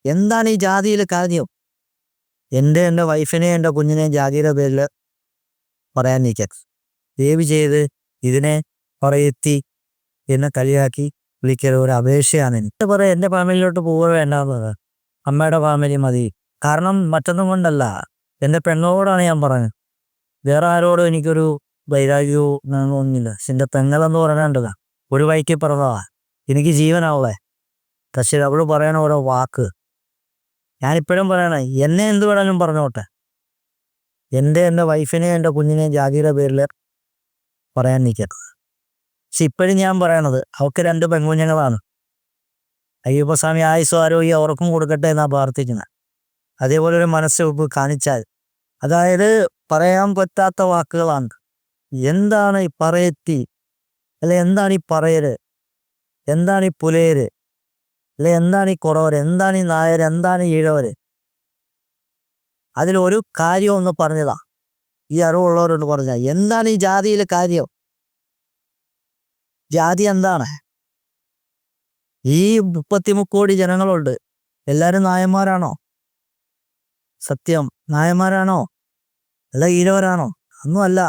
എന്താണ് ഈ ജാതിയിൽ കാര്യം? എൻ്റെ വൈഫിനെയും എൻ്റെ കുഞ്ഞിനെയും ജാതിയുടെ പേരിൽ പറയാൻ നിൽക്കരുത്. ദയവ് ചെയ്ത് ഇതിനെ പറയെത്തി എന്നെ കളിയാക്കി വിളിക്കരുത്. ഒരു അപേക്ഷയാണ് എനിക്ക്. പറയാം, എൻ്റെ ഫാമിലിയിലോട്ട് പോവുക വേണ്ടാന്നത്, അമ്മയുടെ ഫാമിലി മതി. കാരണം മറ്റൊന്നും കൊണ്ടല്ല, എൻ്റെ പെങ്ങളോടാണ് ഞാൻ പറഞ്ഞത്. വേറെ ആരോടും എനിക്കൊരു വൈരാഗ്യവും ഒന്നുമില്ല. പക്ഷെ എൻ്റെ പെങ്ങളെന്ന് പറയേണ്ടതാ ഒരു വഴിക്ക് പറഞ്ഞതാ, എനിക്ക് ജീവനാവേ. പക്ഷെ അവൾ പറയണ ഓരോ വാക്ക് ഞാനിപ്പോഴും പറയണേ, എന്നെ എന്ത് വേണമെങ്കിലും പറഞ്ഞോട്ടെ, എൻ്റെ വൈഫിനെയും എൻ്റെ കുഞ്ഞിനെയും ജാതിയുടെ പേരിൽ പറയാൻ നിൽക്കരുത്. പക്ഷെ ഇപ്പോഴും ഞാൻ പറയണത്, അവൾക്ക് 2 പെൺകുഞ്ഞുങ്ങളാണ്. അയ്യപ്പസ്വാമി ആയുസ്സും ആരോഗ്യം അവർക്കും കൊടുക്കട്ടെ എന്നാണ് പ്രാർത്ഥിക്കുന്നത്. അതേപോലെ ഒരു മനസ്സ് കാണിച്ചാൽ, അതായത് പറയാൻ പറ്റാത്ത വാക്കുകളാണ്. എന്താണ് ഈ പറയത്തി, അല്ലെ എന്താണ് ഈ പറയര്, എന്താണ് ഈ പുലയര്, അല്ലെ എന്താണ് ഈ കുറവര്, എന്താണ് ഈ നായര്, എന്താണ് ഈ ഈഴവര്? അതിലൊരു കാര്യം ഒന്ന് പറഞ്ഞതാ, ഈ അറിവുള്ളവരോട് പറഞ്ഞ എന്താണ് ഈ ജാതിയിലെ കാര്യം? ജാതി എന്താണ്? ഈ 33 കോടി ജനങ്ങളുണ്ട്, എല്ലാവരും നായന്മാരാണോ? സത്യം നായന്മാരാണോ? അല്ല ഈഴവരാണോ? ഒന്നും അല്ല,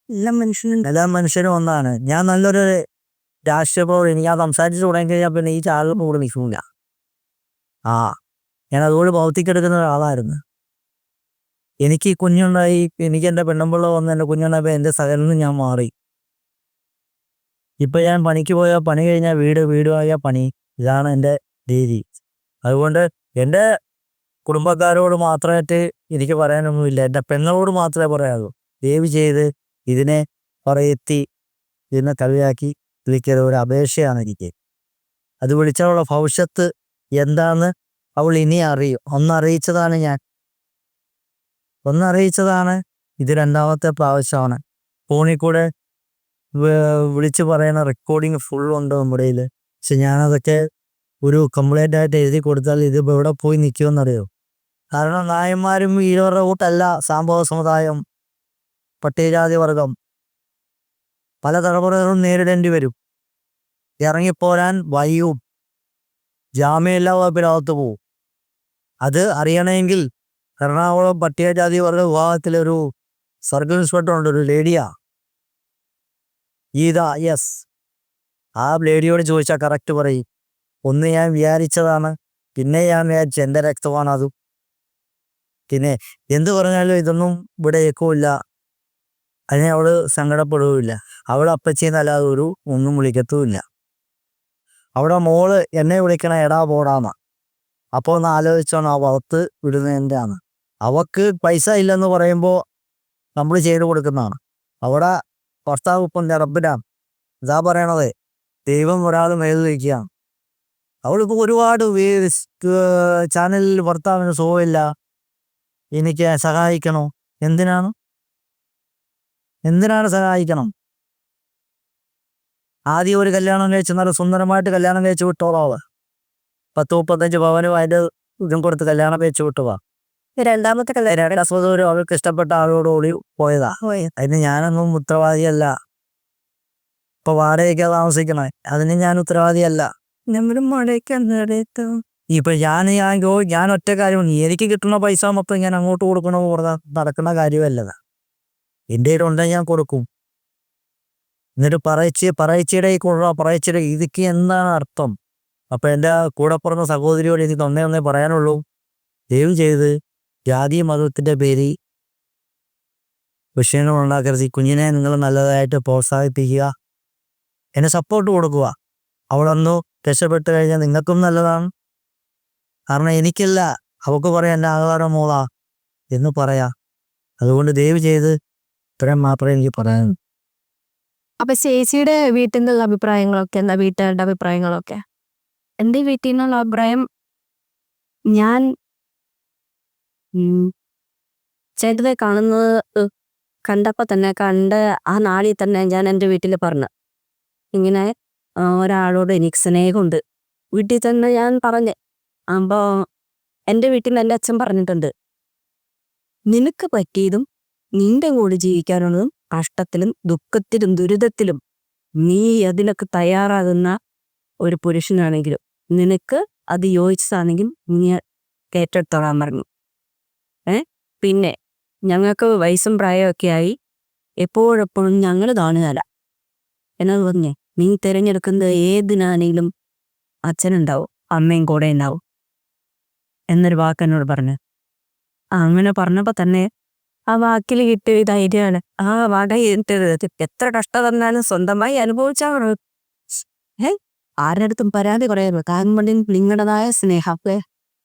എല്ലാ മനുഷ്യരും ഒന്നാണ്. ഞാൻ നല്ലൊരു രാഷ്ട്രീയപ്രവർത്തകൻ, ഞാൻ സംസാരിച്ച് തുടങ്ങി കഴിഞ്ഞാൽ പിന്നെ ഈ ചാനലിന് കൂടെ നിൽക്കില്ല. ഞാൻ അതുകൊണ്ട് ഭൗതിക്കെടുക്കുന്ന ഒരാളായിരുന്നു. എനിക്ക് കുഞ്ഞുണ്ടായി, എനിക്ക് എൻ്റെ പെണ്ണുമ്പിള്ള വന്ന് എൻ്റെ കുഞ്ഞുണ്ടായപ്പോൾ എൻ്റെ സകലിൽ ഞാൻ മാറി. ഇപ്പം ഞാൻ പണിക്ക് പോയാൽ പണി കഴിഞ്ഞാൽ വീടുമായ പണി, ഇതാണ് എൻ്റെ രീതി. അതുകൊണ്ട് എൻ്റെ കുടുംബക്കാരോട് മാത്രമായിട്ട് എനിക്ക് പറയാനൊന്നുമില്ല, എൻ്റെ പെങ്ങളോട് മാത്രമേ പറയാവൂ. ദയവ് ചെയ്ത് ഇതിനെ പറയെത്തി ഇതിനെ കളിയാക്കി വിളിക്കരുത്. ഒരു അപേക്ഷയാണ് എനിക്ക്. അത് വിളിച്ചാലുള്ള ഭവിഷ്യത്ത് എന്താന്ന് അവൾ ഇനി അറിയും. ഒന്നറിയിച്ചതാണ് ഞാൻ, ഒന്നറിയിച്ചതാണ്. ഇത് 2ാമത്തെ പ്രാവശ്യമാണ്. ഫോണിൽ കൂടെ വിളിച്ച് പറയുന്ന റെക്കോർഡിങ് ഫുള്ളുണ്ട് നമ്മുടെ കയ്യിൽ. പക്ഷെ ഞാനതൊക്കെ ഒരു കംപ്ലൈൻ്റ് ആയിട്ട് എഴുതി കൊടുത്താൽ ഇത് എവിടെ പോയി നിൽക്കുമെന്നറിയോ? കാരണം നായന്മാരും ഈഴവരുടെ കൂട്ടല്ല സാമ്പവ സമുദായം, പട്ടികജാതി വർഗം പല തലമുറകളും നേരിടേണ്ടി വരും. ഇറങ്ങിപ്പോരാൻ വയ്യും, ജാമ്യമില്ലാ വകുപ്പിനകത്ത് പോവും. അത് അറിയണമെങ്കിൽ എറണാകുളം പട്ടികജാതി വർഗ വിഭാഗത്തിലൊരു സർക്കിൾ ഇൻസ്പെക്ടർ ഉണ്ട്, ഒരു ലേഡിയാ, യെസ്, ആ ലേഡിയോട് ചോദിച്ചാൽ കറക്റ്റ് പറയും. ഒന്ന് ഞാൻ വിചാരിച്ചതാണ്, പിന്നെ ഞാൻ വിചാരിച്ചു എൻ്റെ രക്തമാണ് അതും. പിന്നെ എന്ത് പറഞ്ഞാലും ഇതൊന്നും ഇവിടെ ഏക്കുമില്ല, അതിനെ അവൾ സങ്കടപ്പെടുകയില്ല. അവൾ അപ്പച്ചീന്നല്ലാതെ ഒന്നും വിളിക്കത്തുമില്ല. അവിടെ മോള് എന്നെ വിളിക്കണ എടാ പോടാന്ന. അപ്പോൾ ഒന്ന് ആലോചിച്ചോണം, ആ വളർത്ത് വിടുന്നതിൻ്റെ ആണ്. അവക്ക് പൈസ ഇല്ലെന്ന് പറയുമ്പോൾ നമ്മൾ ചെയ്തു കൊടുക്കുന്നതാണ്. അവിടെ ഭർത്താവ് ഇപ്പം റബ്ബിനാണ്, ഇതാ പറയണത്, ദൈവം ഒരാൾ മേൽ വയ്ക്കുകയാണ്. അവളിപ്പോൾ ഒരുപാട് ചാനലിൽ ഭർത്താവിന് സുഖമില്ല, എനിക്ക് സഹായിക്കണോ? എന്തിനാണ് സഹായിക്കണം? ആദ്യം ഒരു കല്യാണം കഴിച്ച് നല്ല സുന്ദരമായിട്ട് കല്യാണം കഴിച്ച് വിട്ടോളാവ്. 10-35 പവനും അതിൻ്റെ ഇതും കൊടുത്ത് കല്യാണം കഴിച്ച് വിട്ടുവാ. 2ാമത്തെ കല്യാണം അസുഖം അവൾക്ക് ഇഷ്ടപ്പെട്ട ആളോട് ഓടി പോയതാ. അതിന് ഞാനൊന്നും ഉത്തരവാദിയല്ല. ഇപ്പൊ വാടകയ്ക്കാ താമസിക്കണേ, അതിന് ഞാൻ ഉത്തരവാദിയല്ല. ഇപ്പൊ ഞാൻ ഒറ്റ കാര്യം, എനിക്ക് കിട്ടുന്ന പൈസ മൊത്തം ഞാൻ അങ്ങോട്ട് കൊടുക്കണമെന്ന് പറഞ്ഞാൽ നടക്കുന്ന കാര്യമല്ലത്. എൻ്റെ ഉണ്ടെങ്കിൽ ഞാൻ കൊടുക്കും. എന്നിട്ട് പറയിച്ചിടെ ഇതൊക്കെ എന്താണ് അർത്ഥം? അപ്പം എൻ്റെ കൂടെ പറഞ്ഞ സഹോദരിയോട് എനിക്ക് ഒന്നേ പറയാനുള്ളൂ, ദയവ് ചെയ്ത് ജാതി മതത്തിൻ്റെ പേരിൽ വിഷയങ്ങൾ ഉണ്ടാക്കരുത്. ഈ കുഞ്ഞിനെ നിങ്ങൾ നല്ലതായിട്ട് പ്രോത്സാഹിപ്പിക്കുക, എന്നെ സപ്പോർട്ട് കൊടുക്കുക. അവളൊന്നു രക്ഷപ്പെട്ട് കഴിഞ്ഞാൽ നിങ്ങൾക്കും നല്ലതാണ്. കാരണം എനിക്കല്ല, അവൾക്ക് പറയാം എൻ്റെ ആധാരം മോളാ എന്ന് പറയാം. അതുകൊണ്ട് ദയവ് ചെയ്ത് ഇത്രയും മാത്രമേ എനിക്ക് പറയാനുള്ളൂ. അപ്പൊ ചേച്ചിയുടെ വീട്ടിൽ നിന്നുള്ള അഭിപ്രായങ്ങളൊക്കെ എന്താ? വീട്ടുകാരുടെ അഭിപ്രായങ്ങളൊക്കെ? എൻ്റെ വീട്ടിൽ നിന്നുള്ള അഭിപ്രായം, ഞാൻ ചേട്ടനെ കണ്ടപ്പോൾ തന്നെ ആ നാളിൽ തന്നെ ഞാൻ എൻ്റെ വീട്ടിൽ പറഞ്ഞു, ഇങ്ങനെ ഒരാളോട് എനിക്ക് സ്നേഹമുണ്ട്. വീട്ടിൽ തന്നെ ഞാൻ പറഞ്ഞു. അപ്പോൾ എൻ്റെ വീട്ടിൽ എൻ്റെ അച്ഛൻ പറഞ്ഞിട്ടുണ്ട്, നിനക്ക് പറ്റിയതും നിന്റെ കൂടെ ജീവിക്കാനുള്ളതും കഷ്ടത്തിലും ദുഃഖത്തിലും ദുരിതത്തിലും നീ അതിനൊക്കെ തയ്യാറാകുന്ന ഒരു പുരുഷനാണെങ്കിലും നിനക്ക് അത് യോജിച്ചതാണെങ്കിൽ നീ ഏറ്റെടുത്തോളാൻ പറഞ്ഞു. പിന്നെ ഞങ്ങൾക്ക് വയസ്സും പ്രായമൊക്കെ ആയി, എപ്പോഴെപ്പോഴും ഞങ്ങൾ കാണുകയല്ല എന്നത് പറഞ്ഞേ. നീ തിരഞ്ഞെടുക്കുന്നത് ഏതിനാണെങ്കിലും അച്ഛനുണ്ടാവും, അമ്മയും കൂടെ ഉണ്ടാവും എന്നൊരു വാക്കെന്നോട് പറഞ്ഞു. അങ്ങനെ പറഞ്ഞപ്പോൾ തന്നെ ആ വാക്കിൽ കിട്ടിയ ധൈര്യമാണ്. ആ വാട എത്ര കഷ്ടം തന്നാലും സ്വന്തമായി അനുഭവിച്ചാൽ ആരുടെ അടുത്തും പരാതി പറയാറ്. കാരണം നിങ്ങളുടേതായ സ്നേഹത്തെ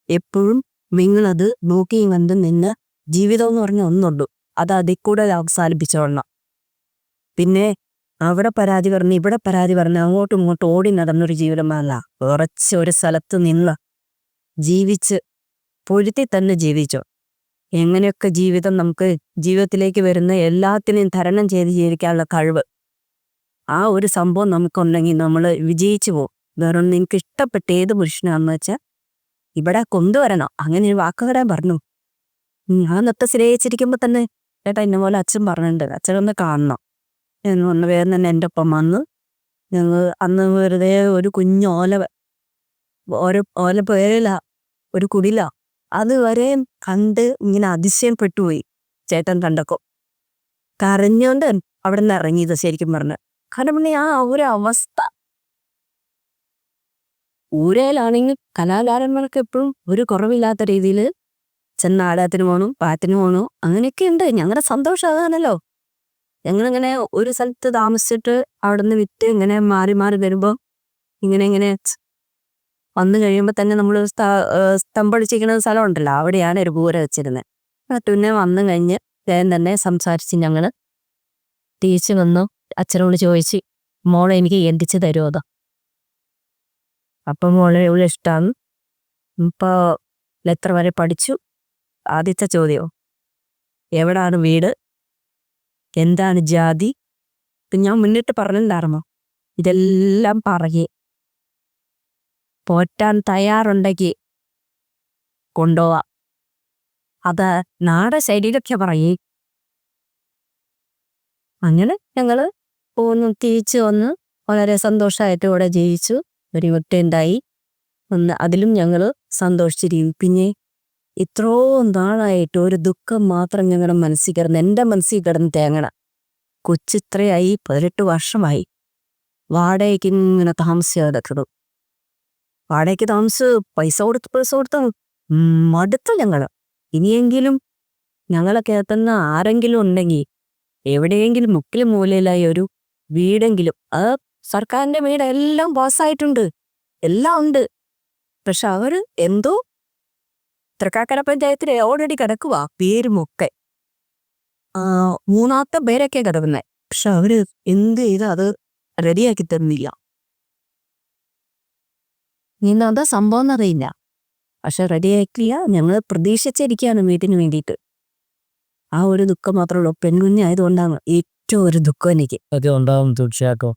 എപ്പോഴും നിങ്ങളത് നോക്കിയും കണ്ട് നിന്ന് ജീവിതം എന്ന് പറഞ്ഞ ഒന്നുള്ളൂ, അത് അതിൽ കൂടെ അവസാനിപ്പിച്ചോളണം. പിന്നെ അവിടെ പരാതി പറഞ്ഞ് ഇവിടെ പരാതി പറഞ്ഞ് അങ്ങോട്ടും ഇങ്ങോട്ടും ഓടി നടന്നൊരു ജീവിതമല്ല. ഉറച്ച് ഒരു സ്ഥലത്ത് നിന്ന് ജീവിച്ച് പൊരുത്തി തന്നെ ജീവിച്ചോ. എങ്ങനെയൊക്കെ ജീവിതം നമുക്ക് ജീവിതത്തിലേക്ക് വരുന്ന എല്ലാത്തിനെയും തരണം ചെയ്ത് ജീവിക്കാനുള്ള കഴിവ്, ആ ഒരു സംഭവം നമുക്കുണ്ടെങ്കിൽ നമ്മൾ വിജയിച്ചു പോകും. വേറെ നിങ്ങൾക്ക് ഇഷ്ടപ്പെട്ട ഏത് പുരുഷനാണെന്ന് വെച്ചാൽ ഇവിടെ കൊണ്ടുവരണം. അങ്ങനെ ഒരു വാക്ക് വരാൻ പറഞ്ഞു. ഞാൻ നൃത്തം സ്നേഹിച്ചിരിക്കുമ്പോൾ തന്നെ ചേട്ടാ ഇന്ന പോലെ അച്ഛൻ പറഞ്ഞിട്ടുണ്ട്, അച്ഛനൊന്ന് കാണണം എന്ന് പറഞ്ഞ വേറെ തന്നെ എൻ്റെ ഒപ്പം വന്ന് ഞങ്ങൾ അന്ന് വെറുതെ ഒരു കുഞ്ഞു ഓല പേരില ഒരു കുടില അതുവരെ കണ്ട് ഇങ്ങനെ അതിശയപ്പെട്ടുപോയി ചേട്ടൻ കണ്ടപ്പോൾ. കരഞ്ഞോണ്ട് അവിടെ നിന്ന് ഇറങ്ങിയത് ശരിക്കും പറഞ്ഞ്. കാരണം പിന്നെ ആ ഒരു അവസ്ഥ ഊരയിലാണെങ്കിൽ കലാകാരന്മാർക്ക് എപ്പോഴും ഒരു കുറവില്ലാത്ത രീതിയിൽ ചെന്നാടകത്തിന് പോകണം, പാട്ടിന് പോകണം, അങ്ങനെയൊക്കെ ഉണ്ട്. ഞങ്ങളുടെ സന്തോഷം അതാണല്ലോ. ഞങ്ങളിങ്ങനെ ഒരു സ്ഥലത്ത് താമസിച്ചിട്ട് അവിടെ നിന്ന് വിറ്റ് ഇങ്ങനെ മാറി മാറി വരുമ്പോൾ ഇങ്ങനെ വന്നു കഴിയുമ്പോൾ തന്നെ നമ്മൾ സ്തംഭടിച്ചിരിക്കുന്ന സ്ഥലം ഉണ്ടല്ലോ, അവിടെയാണ് ഒരു പൂര വെച്ചിരുന്നത്. പിന്നെ വന്നു കഴിഞ്ഞ് ഞാൻ തന്നെ സംസാരിച്ച് ഞങ്ങൾ തിരിച്ചു വന്നു. അച്ഛനോട് ചോദിച്ച് മോളെ എനിക്ക് എത്തിച്ച് തരുമോ അതോ. അപ്പം മോളെ ഇവിടെ ഇഷ്ടമാണ്, ഇപ്പോൾ എത്ര വരെ പഠിച്ചു, ആദ്യത്തെ ചോദ്യമോ എവിടാണ് വീട്, എന്താണ് ജാതി, ഇപ്പം ഞാൻ മുന്നിട്ട് പറഞ്ഞിട്ടുണ്ടായിരുന്നോ ഇതെല്ലാം പറയേ. പോറ്റാൻ തയ്യാറുണ്ടെങ്കിൽ കൊണ്ടുപോവാം, അത് നാടൻ ശൈലിയിലൊക്കെ പറയേ. അങ്ങനെ ഞങ്ങൾ തിരിച്ചു വന്ന് വളരെ സന്തോഷമായിട്ട് ഇവിടെ ജീവിച്ചു. ഒരു ഒറ്റയുണ്ടായി ഒന്ന്, അതിലും ഞങ്ങൾ സന്തോഷിച്ചിരിക്കും. പിന്നെ ഇത്രയും നാളായിട്ട് ഒരു ദുഃഖം മാത്രം ഞങ്ങളുടെ മനസ്സിൽ കിടന്ന്, എൻ്റെ മനസ്സിൽ കിടന്ന് തേങ്ങണം. കൊച്ചിത്രയായി 18 വർഷമായി വാടകയ്ക്ക് ഇങ്ങനെ താമസിച്ച് കിടക്കണം. വാടകയ്ക്ക് താമസിച്ച് പൈസ കൊടുത്ത് മടുത്തു ഞങ്ങൾ. ഇനിയെങ്കിലും ഞങ്ങളെ കേൾക്കുന്ന ആരെങ്കിലും ഉണ്ടെങ്കിൽ എവിടെയെങ്കിലും മുക്കിലും മൂലയിലായി ഒരു വീടെങ്കിലും, അത് സർക്കാരിൻ്റെ വീട് എല്ലാം പാസ്സായിട്ടുണ്ട്, എല്ലാം ഉണ്ട്. പക്ഷെ അവർ എന്തോ തൃക്കാക്കര പഞ്ചായത്തിൽ ഓൾറെഡി കിടക്കുക പേരുമൊക്കെ, 3ാമത്തെ പേരൊക്കെ കിടക്കുന്നത്. പക്ഷെ അവർ എന്ത് ചെയ്ത് അത് റെഡിയാക്കി തരുന്നില്ല. ഇന്നെന്താ സംഭവം എന്നറിയില്ല, പക്ഷെ റെഡിയാക്കില്ല. ഞങ്ങൾ പ്രതീക്ഷിച്ചിരിക്കുകയാണ് വീട്ടിന് വേണ്ടിയിട്ട്. ആ ഒരു ദുഃഖം മാത്രമേ ഉള്ളൂ. പെൺകുഞ്ഞായതുകൊണ്ടാണ് ഏറ്റവും ഒരു ദുഃഖം എനിക്ക്. അത് ഉണ്ടാവും തീർച്ചയായിട്ടും.